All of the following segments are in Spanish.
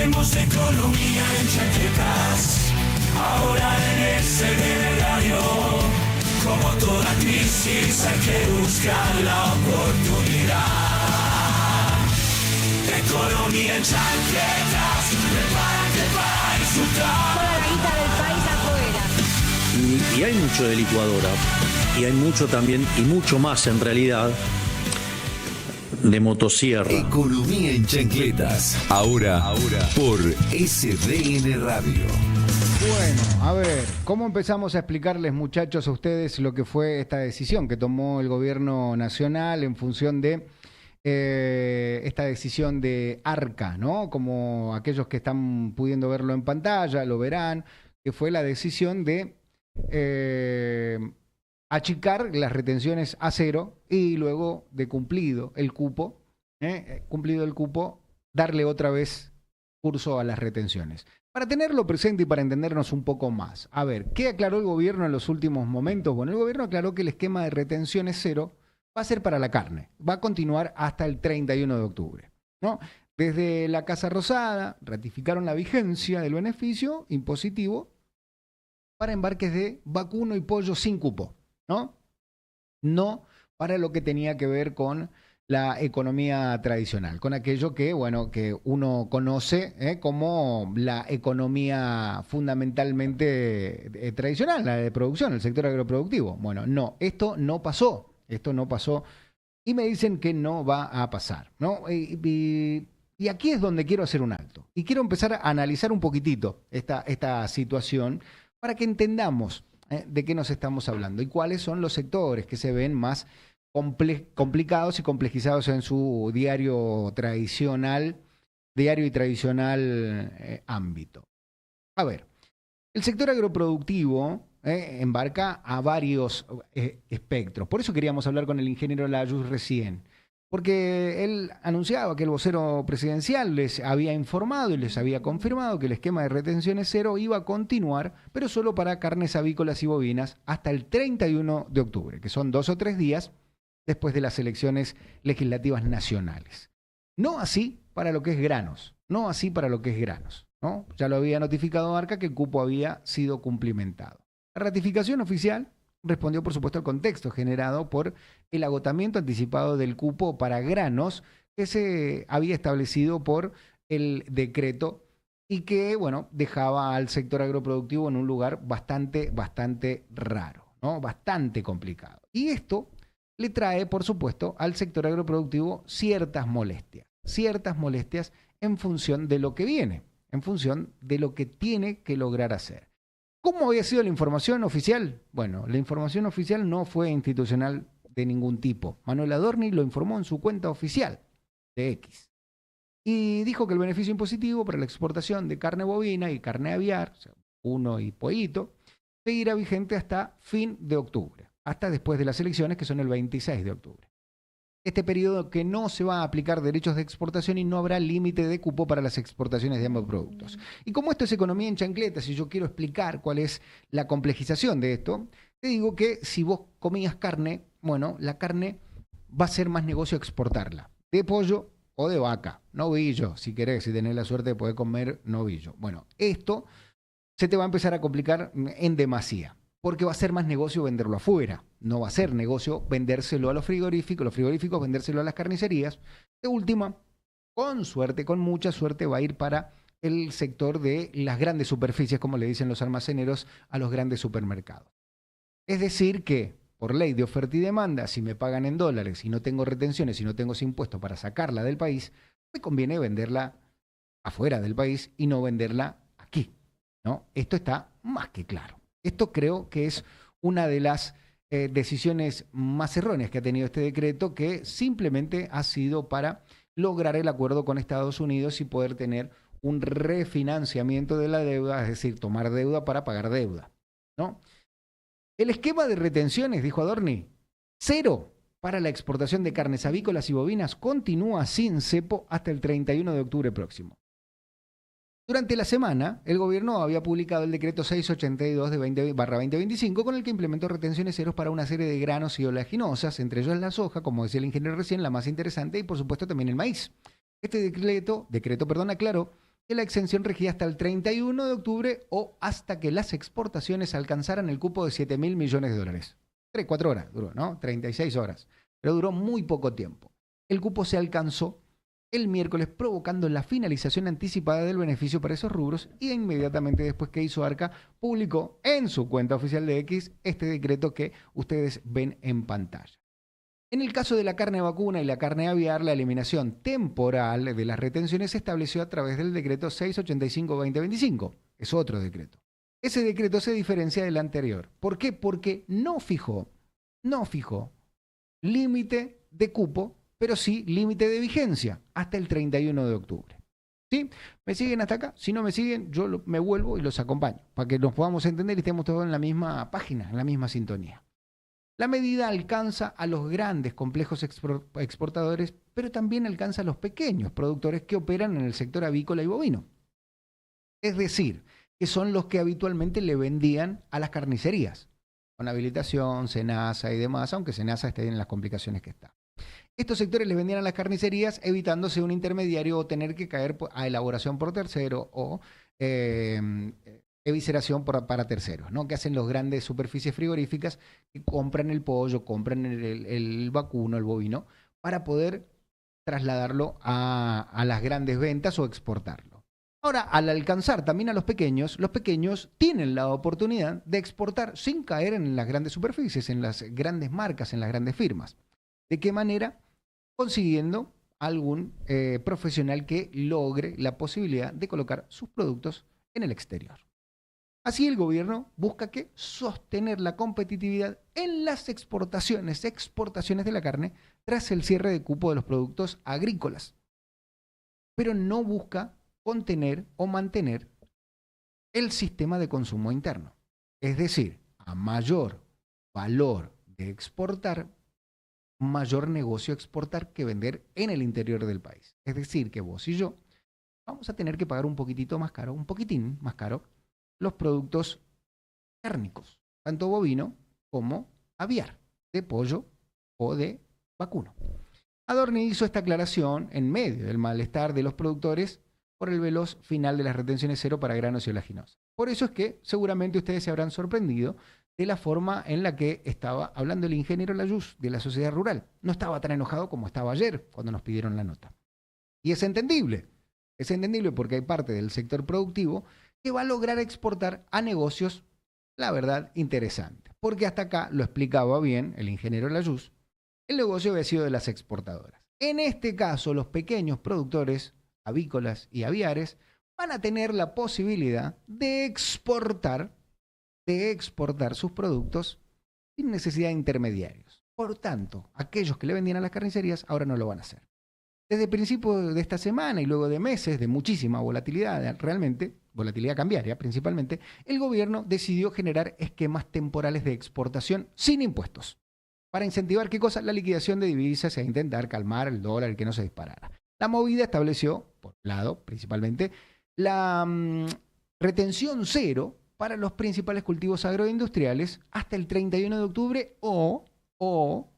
Hablemos de economía en chaquetas, ahora en SDN Radio. Como toda crisis hay que buscar la oportunidad. Economía en chaquetas, prepárate para disfrutar. Toda la guita del país afuera. Y hay mucho de licuadora, y hay mucho también, y mucho más en realidad, de motosierra. Economía en chancletas. Ahora por SDN Radio. Bueno, a ver, ¿cómo empezamos a explicarles, muchachos, a ustedes lo que fue esta decisión que tomó el gobierno nacional en función de esta decisión de Arca, ¿no? Como aquellos que están pudiendo verlo en pantalla, lo verán, que fue la decisión de achicar las retenciones a cero y luego de cumplido el cupo, darle otra vez curso a las retenciones. Para tenerlo presente y para entendernos un poco más, a ver, ¿qué aclaró el gobierno en los últimos momentos? Bueno, el gobierno aclaró que el esquema de retenciones cero va a ser para la carne, va a continuar hasta el 31 de octubre, ¿no? Desde la Casa Rosada ratificaron la vigencia del beneficio impositivo para embarques de vacuno y pollo sin cupo, ¿no? No para lo que tenía que ver con la economía tradicional, con aquello que, bueno, que uno conoce como la economía fundamentalmente tradicional, la de producción, el sector agroproductivo. Bueno, no, esto no pasó y me dicen que no va a pasar, ¿no? Y aquí es donde quiero hacer un alto y quiero empezar a analizar un poquitito esta situación para que entendamos de qué nos estamos hablando y cuáles son los sectores que se ven más complicados y complejizados en su diario y tradicional ámbito. A ver, el sector agroproductivo embarca a varios espectros. Por eso queríamos hablar con el ingeniero Layuz recién, porque él anunciaba que el vocero presidencial les había informado y les había confirmado que el esquema de retenciones cero iba a continuar, pero solo para carnes avícolas y bovinas hasta el 31 de octubre, que son 2 o 3 días después de las elecciones legislativas nacionales. No así para lo que es granos, ¿no? Ya lo había notificado Arca que el cupo había sido cumplimentado. La ratificación oficial respondió, por supuesto, al contexto generado por el agotamiento anticipado del cupo para granos que se había establecido por el decreto y que, bueno, dejaba al sector agroproductivo en un lugar bastante raro, ¿no? Bastante complicado. Y esto le trae, por supuesto, al sector agroproductivo ciertas molestias en función de lo que viene, en función de lo que tiene que lograr hacer. ¿Cómo había sido la información oficial? Bueno, la información oficial no fue institucional de ningún tipo. Manuel Adorni lo informó en su cuenta oficial de X. Y dijo que el beneficio impositivo para la exportación de carne bovina y carne aviar, o sea, uno y pollito, seguirá vigente hasta fin de octubre, hasta después de las elecciones, que son el 26 de octubre. Este periodo que no se va a aplicar derechos de exportación y no habrá límite de cupo para las exportaciones de ambos productos. Y como esto es economía en chancletas y yo quiero explicar cuál es la complejización de esto, te digo que si vos comías carne, bueno, la carne va a ser más negocio exportarla, de pollo o de vaca, novillo, si querés, si tenés la suerte de poder comer novillo. Bueno, esto se te va a empezar a complicar en demasía, porque va a ser más negocio venderlo afuera. No va a ser negocio vendérselo a los frigoríficos vendérselo a las carnicerías. De última, con suerte, con mucha suerte, va a ir para el sector de las grandes superficies, como le dicen los almaceneros a los grandes supermercados. Es decir que, por ley de oferta y demanda, si me pagan en dólares y no tengo retenciones y no tengo ese impuesto para sacarla del país, me conviene venderla afuera del país y no venderla aquí, ¿no? Esto está más que claro. Esto creo que es una de las decisiones más erróneas que ha tenido este decreto, que simplemente ha sido para lograr el acuerdo con Estados Unidos y poder tener un refinanciamiento de la deuda, es decir, tomar deuda para pagar deuda, ¿no? El esquema de retenciones, dijo Adorni, cero para la exportación de carnes avícolas y bovinas, continúa sin cepo hasta el 31 de octubre próximo. Durante la semana, el gobierno había publicado el decreto 682 de 2025 con el que implementó retenciones ceros para una serie de granos y oleaginosas, entre ellos la soja, como decía el ingeniero recién, la más interesante, y por supuesto también el maíz. Este decreto aclaró que la exención regía hasta el 31 de octubre o hasta que las exportaciones alcanzaran el cupo de 7.000 millones de dólares. 4 horas duró, ¿no? 36 horas. Pero duró muy poco tiempo. El cupo se alcanzó el miércoles, provocando la finalización anticipada del beneficio para esos rubros, y inmediatamente después que hizo Arca, publicó en su cuenta oficial de X este decreto que ustedes ven en pantalla. En el caso de la carne vacuna y la carne aviar, la eliminación temporal de las retenciones se estableció a través del decreto 685-2025. Es otro decreto. Ese decreto se diferencia del anterior. ¿Por qué? Porque no fijó límite de cupo, pero sí límite de vigencia hasta el 31 de octubre. ¿Sí? ¿Me siguen hasta acá? Si no me siguen, yo me vuelvo y los acompaño para que nos podamos entender y estemos todos en la misma página, en la misma sintonía. La medida alcanza a los grandes complejos exportadores, pero también alcanza a los pequeños productores que operan en el sector avícola y bovino. Es decir, que son los que habitualmente le vendían a las carnicerías, con habilitación, SENASA y demás, aunque SENASA esté en las complicaciones que está. Estos sectores les vendían a las carnicerías evitándose un intermediario o tener que caer a elaboración por tercero o evisceración para terceros, ¿no? Que hacen los grandes superficies frigoríficas que compran el pollo, compran el vacuno, el bovino, para poder trasladarlo a las grandes ventas o exportarlo. Ahora, al alcanzar también a los pequeños tienen la oportunidad de exportar sin caer en las grandes superficies, en las grandes marcas, en las grandes firmas. ¿De qué manera? Consiguiendo algún profesional que logre la posibilidad de colocar sus productos en el exterior. Así el gobierno busca sostener la competitividad en las exportaciones de la carne tras el cierre de cupo de los productos agrícolas. Pero no busca contener o mantener el sistema de consumo interno. Es decir, a mayor valor de exportar, mayor negocio exportar que vender en el interior del país. Es decir, que vos y yo vamos a tener que pagar un poquitín más caro, los productos cárnicos, tanto bovino como aviar, de pollo o de vacuno. Adorni hizo esta aclaración en medio del malestar de los productores por el veloz final de las retenciones cero para granos y oleaginosas. Por eso es que seguramente ustedes se habrán sorprendido de la forma en la que estaba hablando el ingeniero Layuz de la Sociedad Rural. No estaba tan enojado como estaba ayer cuando nos pidieron la nota. Y es entendible porque hay parte del sector productivo que va a lograr exportar a negocios, la verdad, interesantes. Porque hasta acá, lo explicaba bien el ingeniero Layuz, el negocio había sido de las exportadoras. En este caso, los pequeños productores avícolas y aviares van a tener la posibilidad de exportar sus productos sin necesidad de intermediarios. Por tanto, aquellos que le vendían a las carnicerías ahora no lo van a hacer. Desde el principio de esta semana y luego de meses de muchísima volatilidad, realmente, volatilidad cambiaria principalmente, el gobierno decidió generar esquemas temporales de exportación sin impuestos para incentivar, ¿qué cosa? La liquidación de divisas e intentar calmar el dólar y que no se disparara. La movida estableció, por un lado, principalmente, la retención cero para los principales cultivos agroindustriales hasta el 31 de octubre o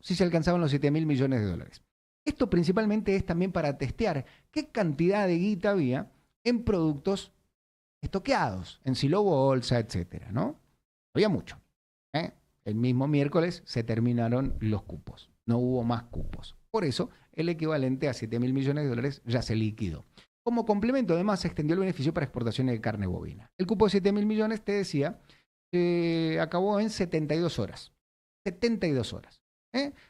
si se alcanzaban los 7.000 millones de dólares. Esto principalmente es también para testear qué cantidad de guita había en productos estoqueados, en silo bolsa, etcétera, ¿no? Había mucho. El mismo miércoles se terminaron los cupos. No hubo más cupos. Por eso, el equivalente a 7.000 millones de dólares ya se liquidó. Como complemento, además, se extendió el beneficio para exportaciones de carne bovina. El cupo de 7.000 millones, te decía, acabó en 72 horas. 72 horas.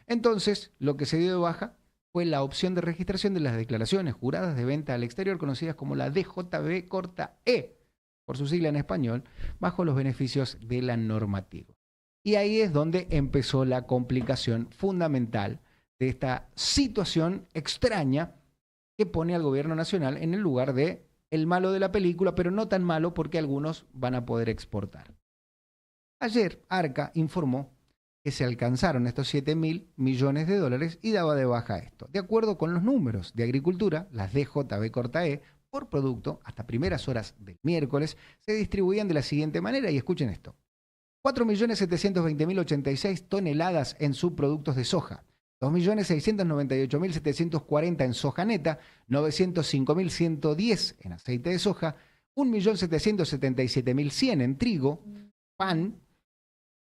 Entonces, lo que se dio de baja fue la opción de registración de las declaraciones juradas de venta al exterior, conocidas como la DJB corta E, por su sigla en español, bajo los beneficios de la normativa. Y ahí es donde empezó la complicación fundamental de esta situación extraña que pone al gobierno nacional en el lugar de el malo de la película, pero no tan malo porque algunos van a poder exportar. Ayer, Arca informó que se alcanzaron estos 7.000 millones de dólares y daba de baja esto. De acuerdo con los números de Agricultura, las DJB corta E, por producto, hasta primeras horas del miércoles, se distribuían de la siguiente manera, y escuchen esto. 4.720.086 toneladas en subproductos de soja, 2.698.740 en soja neta, 905.110 en aceite de soja, 1.777.100 en trigo, pan,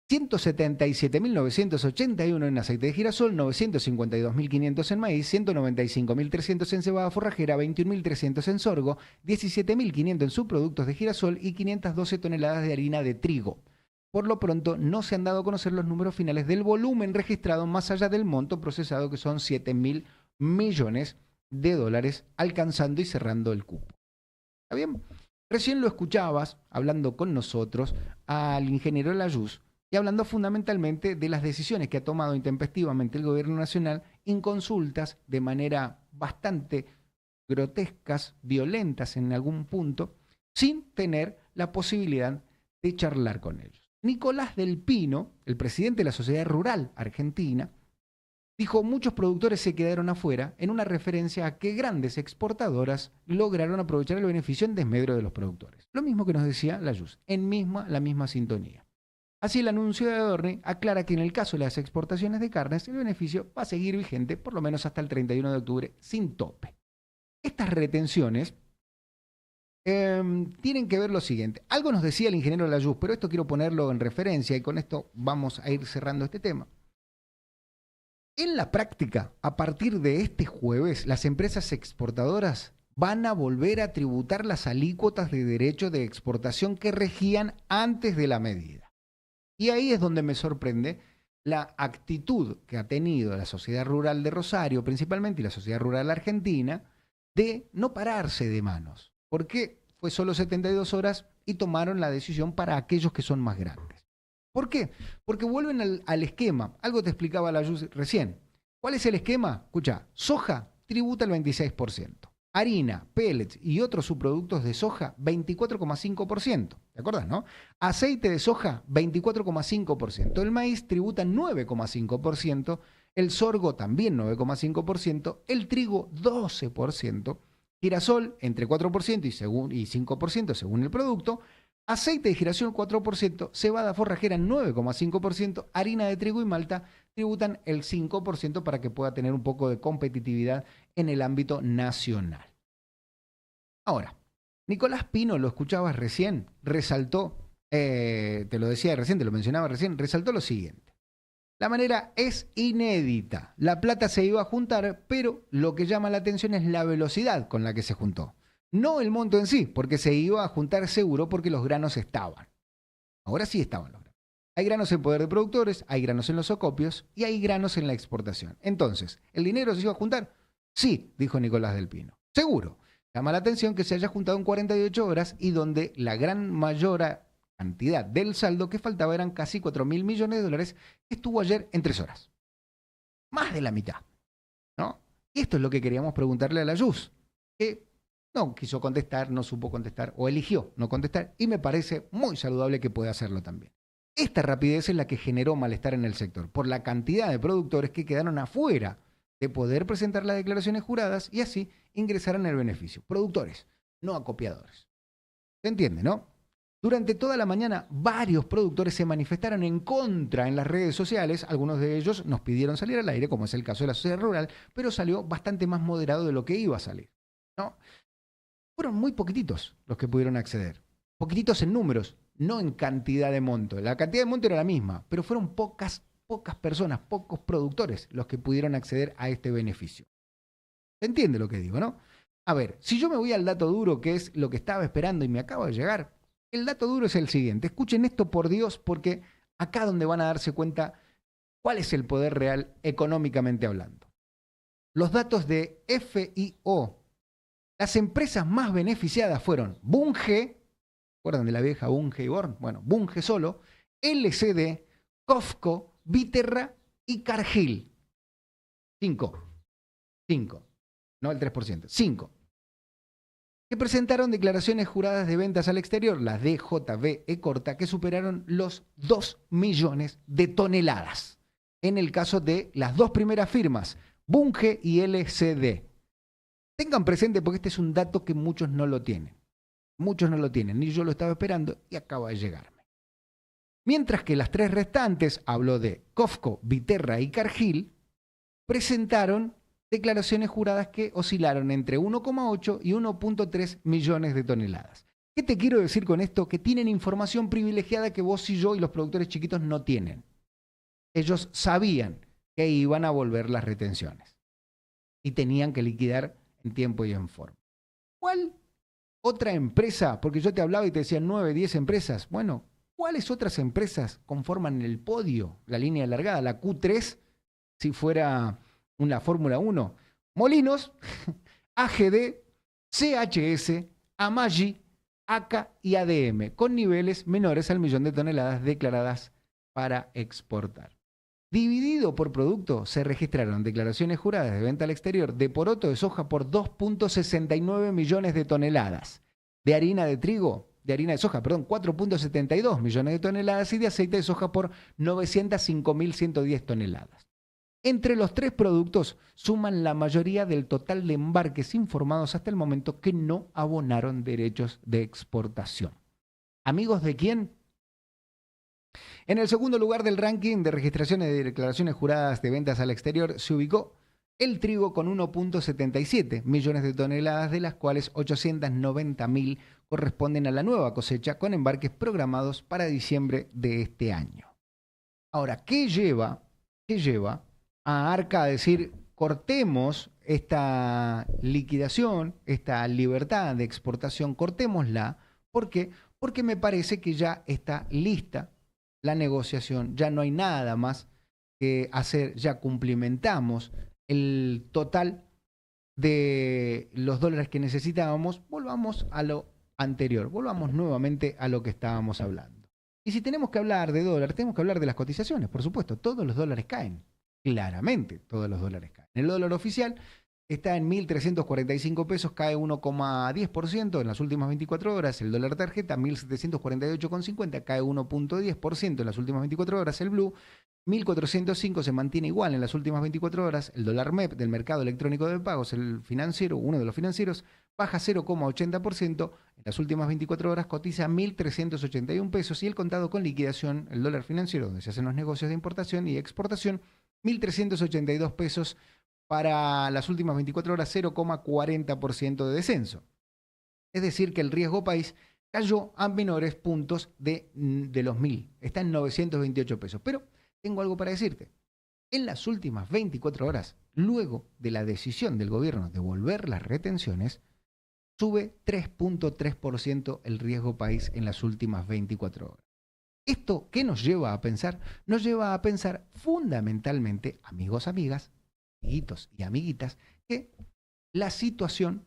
177.981 en aceite de girasol, 952.500 en maíz, 195.300 en cebada forrajera, 21.300 en sorgo, 17.500 en subproductos de girasol y 512 toneladas de harina de trigo. Por lo pronto, no se han dado a conocer los números finales del volumen registrado más allá del monto procesado, que son 7.000 millones de dólares, alcanzando y cerrando el cupo. ¿Está bien? Recién lo escuchabas hablando con nosotros al ingeniero Layuz y hablando fundamentalmente de las decisiones que ha tomado intempestivamente el gobierno nacional en consultas de manera bastante grotescas, violentas en algún punto, sin tener la posibilidad de charlar con ellos. Nicolás del Pino, el presidente de la Sociedad Rural Argentina, dijo: muchos productores se quedaron afuera, en una referencia a que grandes exportadoras lograron aprovechar el beneficio en desmedro de los productores. Lo mismo que nos decía Layuz, en la misma sintonía. Así, el anuncio de Adorni aclara que en el caso de las exportaciones de carnes, el beneficio va a seguir vigente por lo menos hasta el 31 de octubre, sin tope. Estas retenciones tienen que ver lo siguiente. Algo nos decía el ingeniero Layuz, pero esto quiero ponerlo en referencia y con esto vamos a ir cerrando este tema. En la práctica, a partir de este jueves, las empresas exportadoras van a volver a tributar las alícuotas de derecho de exportación que regían antes de la medida. Y ahí es donde me sorprende la actitud que ha tenido la Sociedad Rural de Rosario, principalmente, y la Sociedad Rural Argentina, de no pararse de manos. Porque fue solo 72 horas y tomaron la decisión para aquellos que son más grandes. ¿Por qué? Porque vuelven al esquema. Algo te explicaba la Yus recién. ¿Cuál es el esquema? Escucha, soja tributa el 26%. Harina, pellets y otros subproductos de soja, 24,5%. ¿Te acuerdas, no? Aceite de soja, 24,5%. El maíz tributa 9,5%. El sorgo también 9,5%. El trigo, 12%. Girasol, entre 4% y 5% según el producto. Aceite de girasol 4%, cebada forrajera 9,5%, harina de trigo y malta tributan el 5% para que pueda tener un poco de competitividad en el ámbito nacional. Ahora, Nicolás Pino, lo escuchabas recién, resaltó, te lo decía recién, te lo mencionaba recién, resaltó lo siguiente. La manera es inédita. La plata se iba a juntar, pero lo que llama la atención es la velocidad con la que se juntó. No el monto en sí, porque se iba a juntar seguro porque los granos estaban. Ahora sí estaban los granos. Hay granos en poder de productores, hay granos en los acopios y hay granos en la exportación. Entonces, ¿el dinero se iba a juntar? Sí, dijo Nicolás del Pino. Seguro. Llama la atención que se haya juntado en 48 horas y donde la gran mayor cantidad del saldo que faltaba eran casi 4.000 millones de dólares, que estuvo ayer en 3 horas. Más de la mitad, ¿no? Y esto es lo que queríamos preguntarle a la Yus, que no quiso contestar, no supo contestar o eligió no contestar y me parece muy saludable que pueda hacerlo también. Esta rapidez es la que generó malestar en el sector por la cantidad de productores que quedaron afuera de poder presentar las declaraciones juradas y así ingresar en el beneficio. Productores, no acopiadores. ¿Se entiende, no? Durante toda la mañana varios productores se manifestaron en contra en las redes sociales. Algunos de ellos nos pidieron salir al aire, como es el caso de la Sociedad Rural, pero salió bastante más moderado de lo que iba a salir, ¿no? Fueron muy poquititos los que pudieron acceder. Poquititos en números, no en cantidad de monto. La cantidad de monto era la misma, pero fueron pocas personas, pocos productores los que pudieron acceder a este beneficio. ¿Se entiende lo que digo, no? A ver, si yo me voy al dato duro, que es lo que estaba esperando y me acaba de llegar, el dato duro es el siguiente. Escuchen esto, por Dios, porque acá donde van a darse cuenta cuál es el poder real económicamente hablando. Los datos de FIO. Las empresas más beneficiadas fueron Bunge, ¿recuerdan de la vieja Bunge y Born? Bueno, Bunge solo, LCD, COFCO, Viterra y Cargill. 5, no el 3%, 5. Que presentaron declaraciones juradas de ventas al exterior, las DJBE corta, que superaron los 2 millones de toneladas. En el caso de las dos primeras firmas, Bunge y LCD. Tengan presente porque este es un dato que muchos no lo tienen. Muchos no lo tienen, ni yo lo estaba esperando y acaba de llegarme. Mientras que las tres restantes, habló de COFCO, Viterra y Cargill, presentaron declaraciones juradas que oscilaron entre 1,8 y 1,3 millones de toneladas. ¿Qué te quiero decir con esto? Que tienen información privilegiada que vos y yo y los productores chiquitos no tienen. Ellos sabían que iban a volver las retenciones y tenían que liquidar en tiempo y en forma. ¿Cuál otra empresa? Porque yo te hablaba y te decía 9, 10 empresas. Bueno, ¿cuáles otras empresas conforman el podio, la línea largada, la Q3, si fuera una Fórmula 1? Molinos, AGD, CHS, Amaggi, ACA y ADM, con niveles menores al 1.000.000 de toneladas declaradas para exportar. Dividido por producto, se registraron declaraciones juradas de venta al exterior de poroto de soja por 2,69 millones de toneladas, de harina de soja, 4,72 millones de toneladas y de aceite de soja por 905.110 toneladas. Entre los tres productos suman la mayoría del total de embarques informados hasta el momento que no abonaron derechos de exportación. ¿Amigos de quién? En el segundo lugar del ranking de registraciones de declaraciones juradas de ventas al exterior se ubicó el trigo con 1,77 millones de toneladas, de las cuales 890.000 corresponden a la nueva cosecha con embarques programados para diciembre de este año. Ahora, ¿qué lleva a Arca a decir cortemos esta liquidación, esta libertad de exportación, cortémosla? ¿Por qué? Porque me parece que ya está lista la negociación, ya no hay nada más que hacer, ya cumplimentamos el total de los dólares que necesitábamos, volvamos a lo anterior, volvamos nuevamente a lo que estábamos hablando. Y si tenemos que hablar de dólar, tenemos que hablar de las cotizaciones, por supuesto, todos los dólares caen, claramente todos los dólares caen. El dólar oficial está en 1.345 pesos, cae 1,10% en las últimas 24 horas. El dólar tarjeta, 1.748,50, cae 1,10% en las últimas 24 horas. El blue, 1.405, se mantiene igual en las últimas 24 horas. El dólar MEP del mercado electrónico de pagos, el financiero, uno de los financieros, baja 0,80%. En las últimas 24 horas cotiza 1.381 pesos. Y el contado con liquidación, el dólar financiero, donde se hacen los negocios de importación y exportación, 1.382 pesos. Para las últimas 24 horas, 0,40% de descenso. Es decir, que el riesgo país cayó a menores puntos de los 1.000. Está en 928 pesos. Pero tengo algo para decirte. En las últimas 24 horas, luego de la decisión del gobierno de volver las retenciones, sube 3,3% el riesgo país en las últimas 24 horas. ¿Esto qué nos lleva a pensar? Nos lleva a pensar fundamentalmente, amigos, amigas, amiguitos y amiguitas, que la situación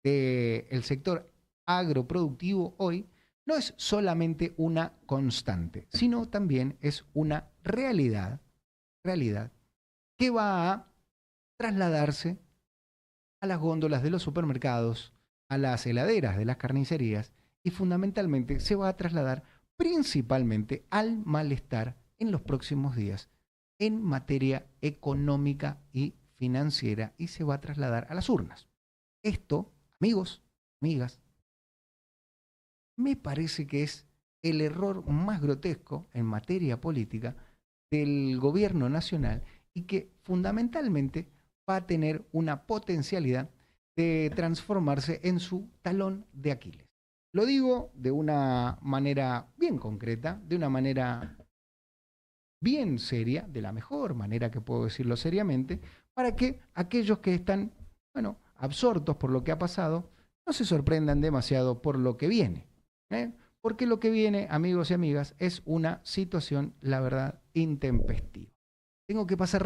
del sector agroproductivo hoy no es solamente una constante, sino también es una realidad que va a trasladarse a las góndolas de los supermercados, a las heladeras de las carnicerías y fundamentalmente se va a trasladar principalmente al malestar en los próximos días en materia económica y financiera y se va a trasladar a las urnas. Esto, amigos, amigas, me parece que es el error más grotesco en materia política del gobierno nacional y que fundamentalmente va a tener una potencialidad de transformarse en su talón de Aquiles. Lo digo de una manera bien concreta, de una manera bien seria, de la mejor manera que puedo decirlo seriamente, para que aquellos que están, absortos por lo que ha pasado, no se sorprendan demasiado por lo que viene. Porque lo que viene, amigos y amigas, es una situación, la verdad, intempestiva. Tengo que pasar